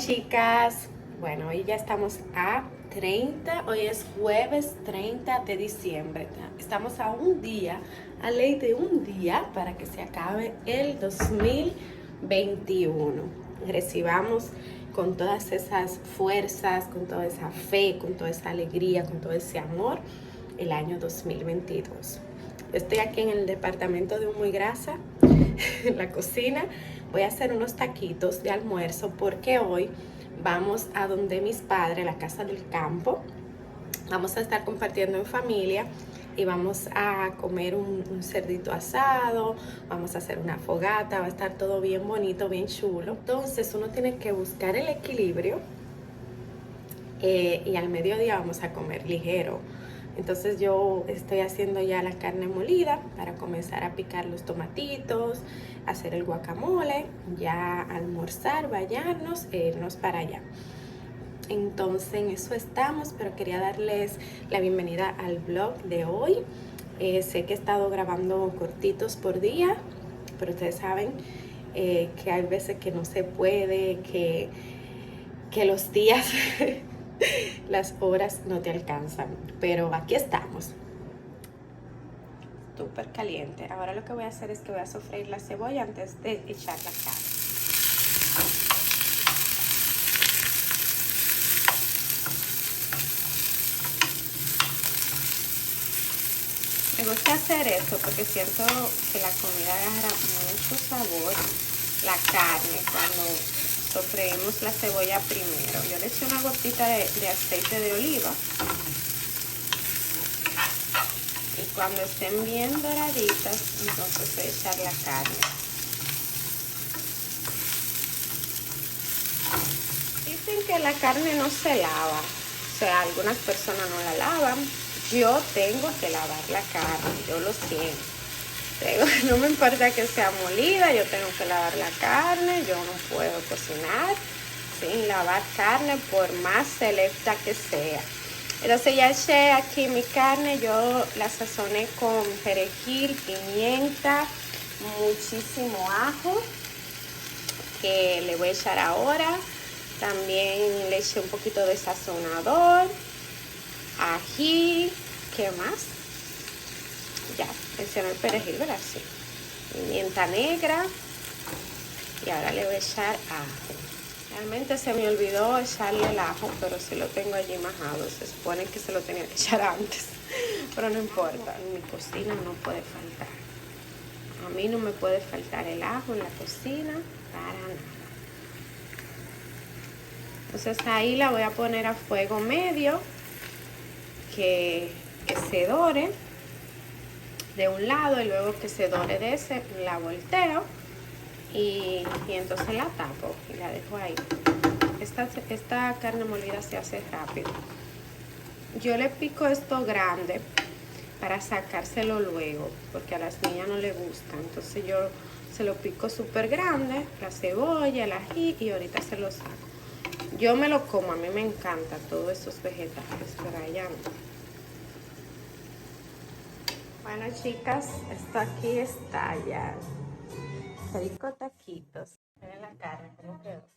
Chicas, bueno, hoy ya estamos a 30, hoy es jueves 30 de diciembre. Estamos a un día, a ley de un día para que se acabe el 2021. Recibamos con todas esas fuerzas, con toda esa fe, con toda esa alegría, con todo ese amor, el año 2022. Estoy aquí en el departamento de Humo y Grasa, en la cocina. Voy a hacer unos taquitos de almuerzo porque hoy vamos a donde mis padres, la casa del campo. Vamos a estar compartiendo en familia y vamos a comer un cerdito asado, vamos a hacer una fogata, va a estar todo bien bonito, bien chulo. Entonces uno tiene que buscar el equilibrio y al mediodía vamos a comer ligero. Entonces yo estoy haciendo ya la carne molida para comenzar a picar los tomatitos, hacer el guacamole, ya almorzar, bañarnos e irnos para allá. Entonces en eso estamos, pero quería darles la bienvenida al vlog de hoy. Sé que he estado grabando cortitos por día, pero ustedes saben que hay veces que no se puede, que los días las horas no te alcanzan, pero aquí estamos. Súper caliente. Ahora lo que voy a hacer es que voy a sofreír la cebolla antes de echar la carne. Me gusta hacer eso porque siento que la comida agarra mucho sabor, la carne, cuando sofreímos la cebolla primero. Yo le eché una gotita de aceite de oliva. Y cuando estén bien doraditas, entonces voy a echar la carne. Dicen que la carne no se lava, o sea, algunas personas no la lavan. Yo tengo que lavar la carne, yo lo siento. No me importa que sea molida, yo tengo que lavar la carne, yo no puedo cocinar sin lavar carne por más selecta que sea. Entonces ya eché aquí mi carne, yo la sazoné con perejil, pimienta, muchísimo ajo, que le voy a echar ahora. También le eché un poquito de sazonador, ají, ¿qué más? Ya, mencioné el perejil, ¿verdad? Sí. Pimienta negra y ahora le voy a echar ajo. Realmente se me olvidó echarle el ajo, pero sí lo tengo allí majado. Se supone que se lo tenía que echar antes, pero no importa. En mi cocina no puede faltar. A mí no me puede faltar el ajo en la cocina para nada. Entonces ahí la voy a poner a fuego medio, que se dore de un lado y luego que se dore de ese, la volteo y entonces la tapo y la dejo ahí. Esta carne molida se hace rápido. Yo le pico esto grande para sacárselo luego, porque a las niñas no les gusta. Entonces yo se lo pico súper grande, la cebolla, el ají, y ahorita se lo saco. Yo me lo como, a mí me encantan todos esos vegetales, pero a ella no. Bueno, chicas, esto aquí está ya. Rico taquitos. Miren la carne, como quedó.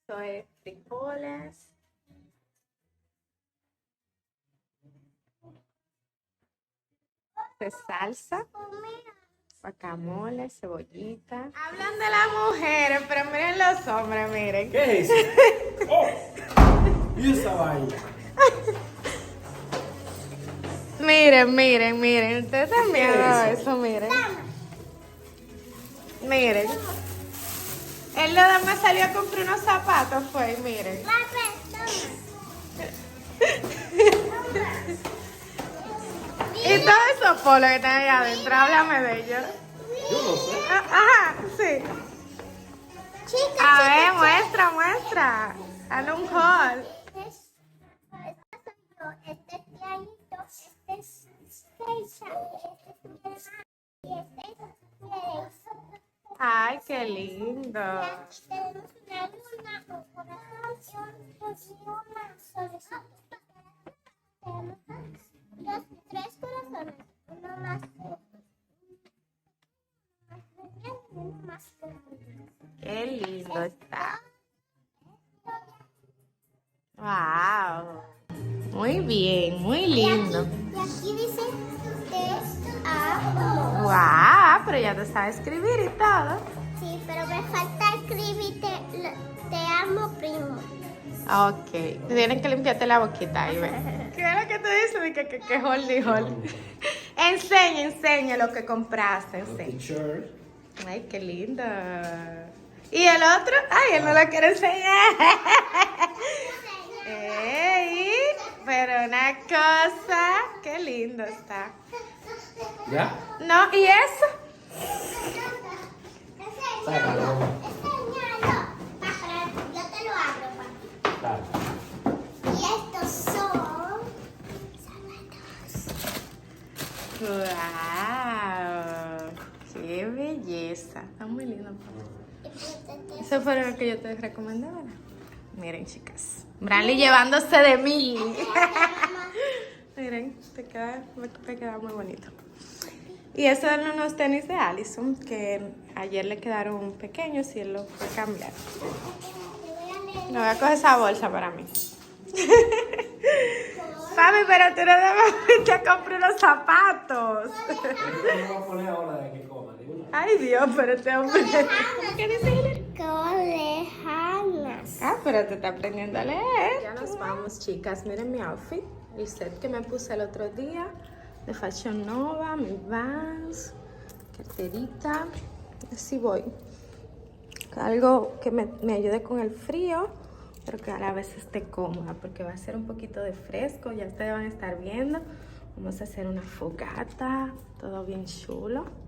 Esto es frijoles. De salsa. Guacamole, cebollita. Hablan de las mujeres, pero miren los hombres, miren. ¿Qué es eso? ¡Oh! ¿Y esa vaina? Miren. Ustedes también ven eso, miren. Miren. Él nada más salió a comprar unos zapatos, fue, miren. Y todos esos polos que están allá adentro, háblame de ellos. Yo no sé. Ajá, sí. A ver, muestra. Hazle un haul. Este es pianito, este es Keisha, este es mi hermano y este es Grace. Ay, qué lindo. Tenemos una luna, un corazón y una solecita. Tenemos tres corazones, uno más pequeño y uno más grande. Qué lindo está. Wow. Muy bien, muy lindo. Y aquí dice T-A-O. Wow, pero ya te sabes escribir y todo. Sí, pero me falta escribir te amo, primo. Ok, tienen que limpiarte la boquita ahí, ve. ¿Qué es lo que tú dices? Que hold. Enseña lo que compraste, enseña. Picture. Ay, qué lindo. ¿Y el otro? Ay, él no lo quiere enseñar. Ey, pero una cosa, qué lindo está. ¿Ya? No, ¿y eso? Sácalo. Enséñalo. Yo te lo abro, papi. Dale. Y estos son zapatos. Wow, qué belleza. Está muy lindo. Eso fue lo que yo te recomendé, ¿verdad? Miren, chicas. Branly llevándose de mí. Miren, te queda muy bonito. Y esos son unos tenis de Allison que ayer le quedaron pequeños y él los fue a cambiar. No voy a coger esa bolsa para mí. Papi, pero tú no debes te compré unos zapatos. ¿Cómo voy a poner ahora de que coma? Digo, no. Ay, Dios, pero este hombre. ¿Qué dice Hilary? Colejanas. Ah, pero te está aprendiendo a leer. Ya nos vamos, chicas. Miren mi outfit. El set que me puse el otro día de Fashion Nova, mis Vans, carterita. Así voy. Algo que me ayude con el frío, pero que a la vez esté cómoda, porque va a ser un poquito de fresco. Ya ustedes van a estar viendo. Vamos a hacer una fogata, todo bien chulo.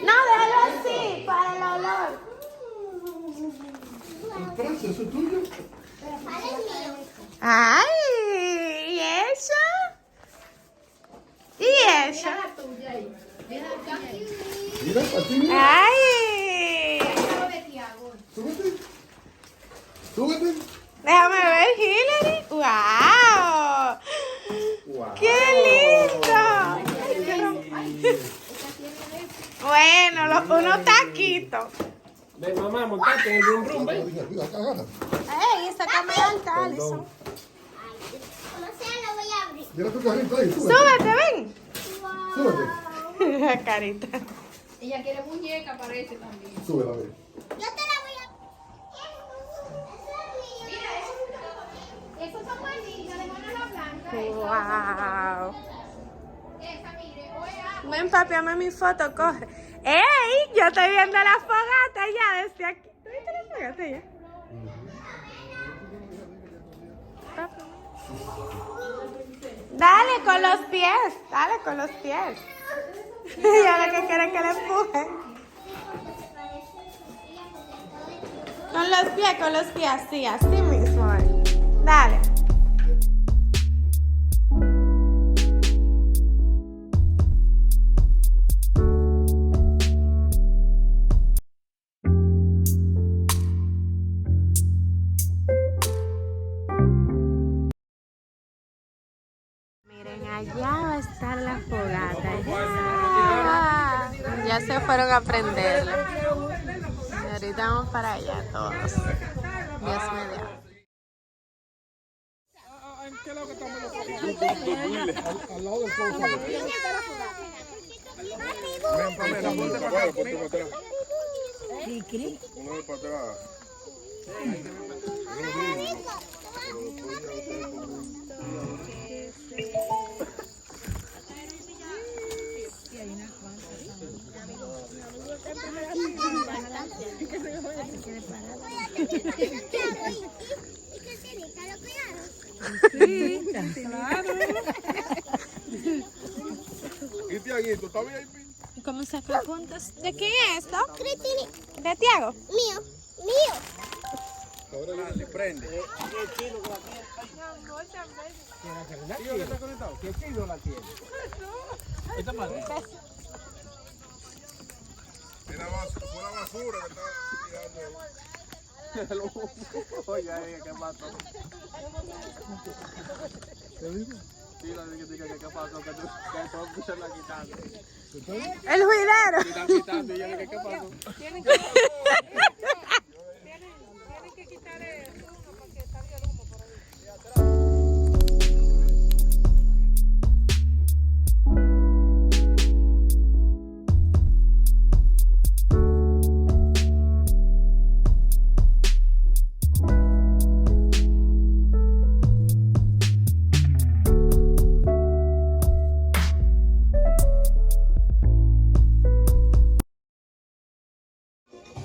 No, déjalo así, para el olor. ¿Eso es tuyo? Ay, ¿y ella? ¿Y ella? Mira, así mira. Ay. Súbete. Súbete. Déjame ver, Hilary. ¡Wow! Wow. ¡Qué lindo! Bueno, unos taquitos. Ven, mamá, montate en el rum rum, ven. Ey, esa cámara alta, Allison. Como sea, lo voy a abrir. Mira tu carrito ahí, súbete. Súbete, ven. Súbete. Carita. Ella quiere muñeca, parece también. Súbela, ven. Yo te la voy a... Esos son buenísimos, de Mona Blanca. ¡Wow! Esa, mire, oye, Ven, papi, hazme mi foto, corre. ¡Ey! Yo estoy viendo la fogata ya desde aquí. ¿Tú viste la fogata ya? Papi. Dale con los pies, dale con los pies. Y ahora que quiere que le empuje. Con los pies, así, así mismo. Dale. Miren, allá va a estar la fogata. Ya se fueron a prenderla. Y ahorita vamos para allá todos. Dios mediante. Al lado del fuego. Ven, Pamela, ponte para atrás, ponte para atrás. Uno de para atrás. ¿Y Tiaguito, está bien? ¿Cómo saca puntos? ¿De quién es esto? ¿De Tiago? Mío. Ahora le prende. ¿Tío que está conectado? ¿Qué chino la tiene? Esta madre. Mira, fue la basura que está tirando ahí. Oiga, ¿qué pasó? Sí, la que ¿qué pasó? Que tú se la quitando. El juidero. Se están quitando y ella dice, ¿qué pasó? Tienen que quitar el uno porque salga el humo por ahí.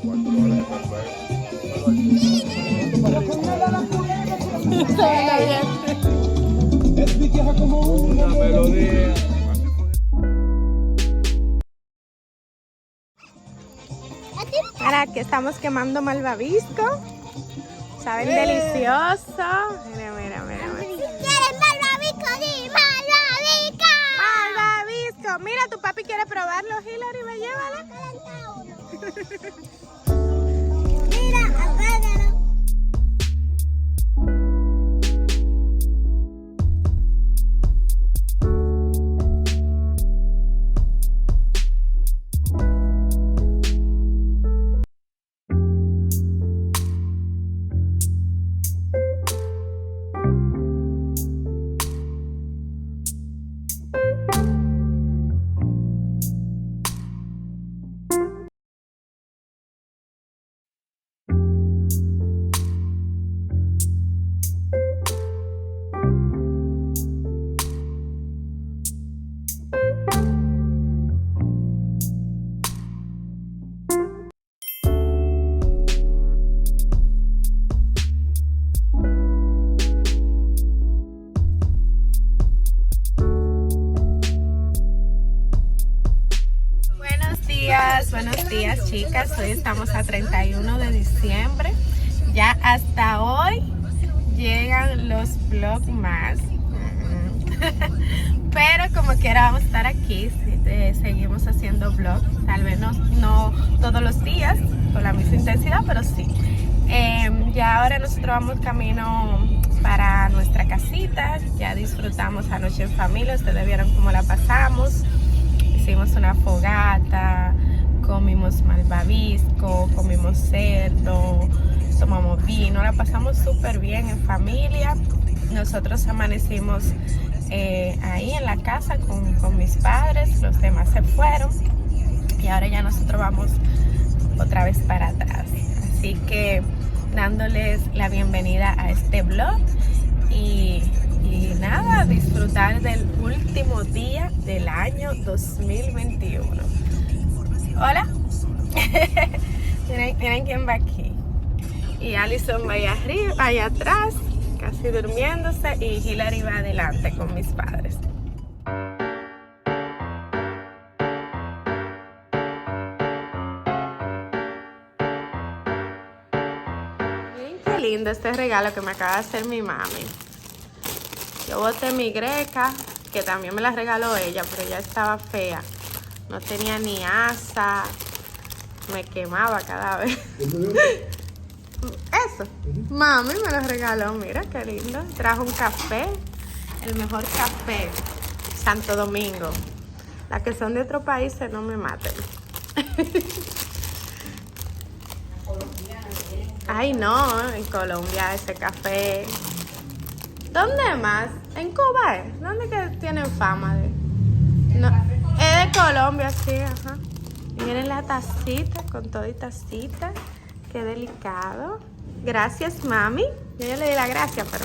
¿Cuánto no vale el papel? Una melodía. Mira, aquí estamos quemando malvavisco. Saben delicioso. Mira, mira, mira, mira. ¿Quieres malvavisco? Sí, malvavisco. Malvavisco. Mira, tu papi quiere probarlo, Hilary, me llévala. Mira, apágalo. Buenos días, chicas. Hoy estamos a 31 de diciembre. Ya hasta hoy llegan los vlogs más. Pero como quiera vamos a estar aquí. Seguimos haciendo vlogs. Tal vez no todos los días con la misma intensidad, pero sí. Ya ahora nosotros vamos camino para nuestra casita. Ya disfrutamos anoche en familia. Ustedes vieron cómo la pasamos. Hicimos una fogata, comimos malvavisco, comimos cerdo, tomamos vino, la pasamos súper bien en familia. Nosotros amanecimos ahí en la casa con mis padres, los demás se fueron y ahora ya nosotros vamos otra vez para atrás. Así que dándoles la bienvenida a este vlog y nada, disfrutar del último día del año 2021. Hola. miren quién va aquí. Y Alison va allá arriba, allá atrás, casi durmiéndose, y Hilary va adelante con mis padres. Miren qué lindo este regalo que me acaba de hacer mi mami. Yo boté mi greca, que también me la regaló ella, pero ya estaba fea. No tenía ni asa, me quemaba cada vez. Eso, mami me lo regaló, mira qué lindo. Trajo un café, el mejor café, Santo Domingo. Las que son de otros países no me maten. Ay no, en Colombia ese café. ¿Dónde más? ¿En Cuba es? ¿Dónde que tienen fama de? No, es de Colombia, sí, ajá. Y miren la tacita, con toda tacita. Qué delicado. Gracias, mami. Yo ya le di la gracia, pero...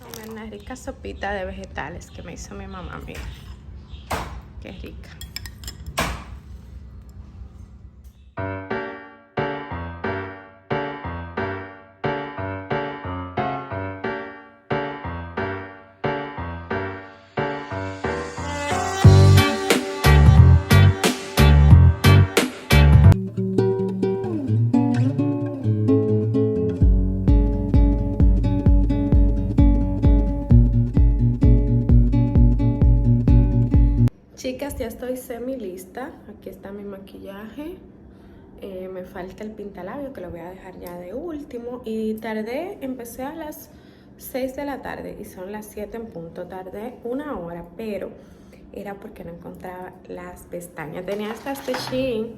Comer una rica sopita de vegetales que me hizo mi mamá, mira. Qué rica. Chicas, ya estoy semi lista. Aquí está mi maquillaje. Me falta el pintalabio que lo voy a dejar ya de último. Y empecé a las 6 de la tarde y son las 7 en punto. Tardé 1 hora, pero era porque no encontraba las pestañas. Tenía estas de Shein,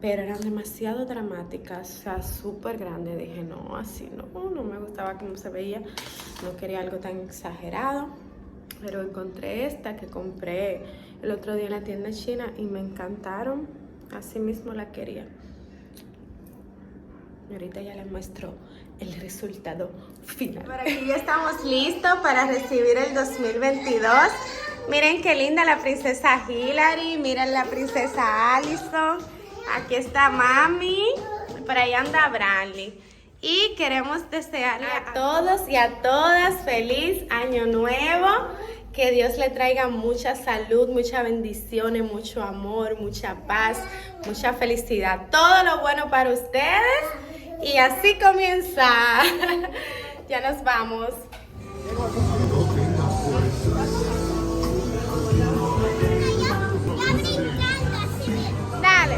pero eran demasiado dramáticas, o sea, súper grandes. Dije, no, así no me gustaba cómo se veía. No quería algo tan exagerado. Pero encontré esta que compré el otro día en la tienda china y me encantaron. Así mismo la quería. Y ahorita ya les muestro el resultado final. Por aquí ya estamos listos para recibir el 2022. Miren qué linda la princesa Hilary. Miren la princesa Allison. Aquí está Mami. Por ahí anda Branly. Y queremos desearle a todos y a todas feliz año nuevo. Que Dios le traiga mucha salud, muchas bendiciones, mucho amor, mucha paz, mucha felicidad. Todo lo bueno para ustedes. Y así comienza. Ya nos vamos. Dale.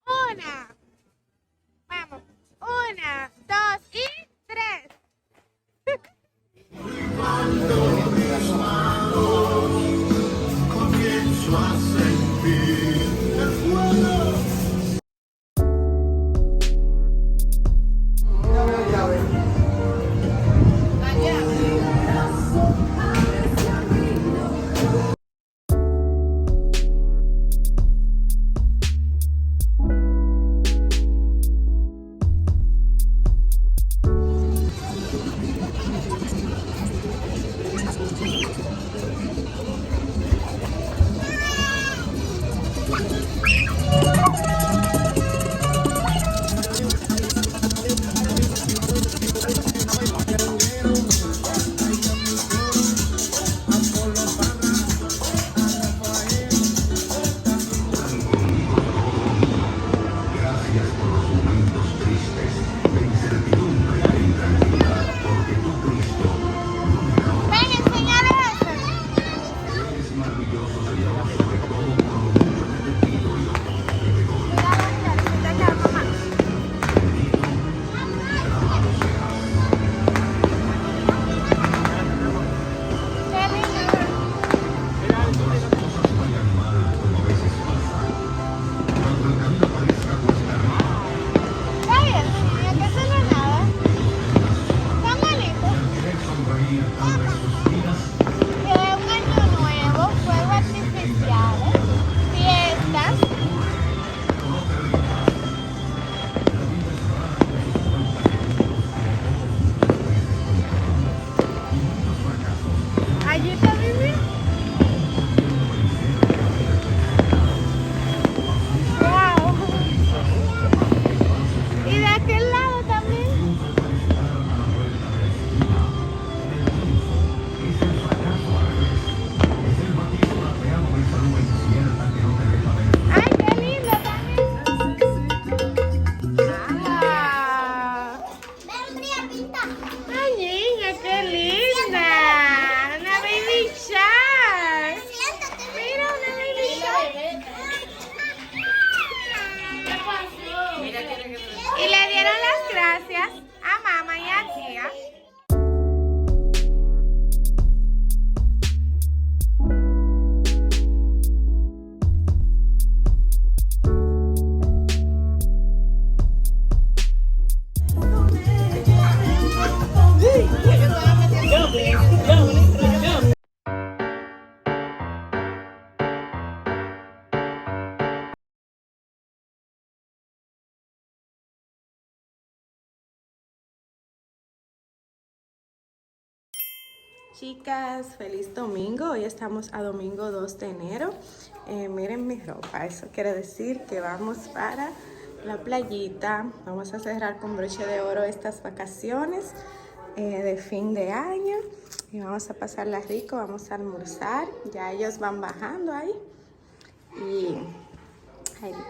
Una. Vamos. 1, 2 y 3. Comienzo a sentir el fuego. Chicas, feliz domingo. Hoy estamos a domingo 2 de enero. Miren mi ropa. Eso quiere decir que vamos para la playita. Vamos a cerrar con broche de oro estas vacaciones de fin de año. Y vamos a pasarla rico. Vamos a almorzar. Ya ellos van bajando ahí. Y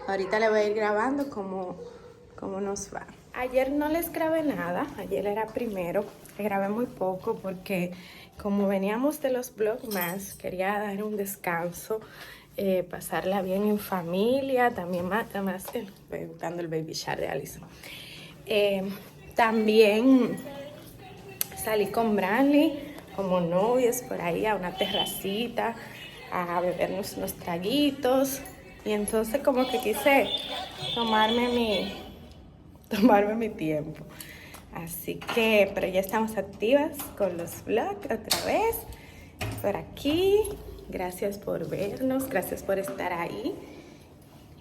ahorita les voy a ir grabando cómo nos va. Ayer no les grabé nada. Ayer era primero. grabé muy poco porque como veníamos de los vlogmas, quería dar un descanso, pasarla bien en familia, también más estoy buscando el baby shower de Alison. También salí con Branly como novios por ahí a una terracita a bebernos unos traguitos, y entonces como que quise tomarme mi tiempo. Así que, pero ya estamos activas con los vlogs otra vez por aquí. Gracias por vernos, gracias por estar ahí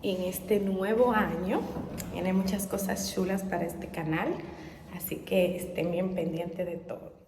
en este nuevo año. Vienen muchas cosas chulas para este canal, así que estén bien pendientes de todo.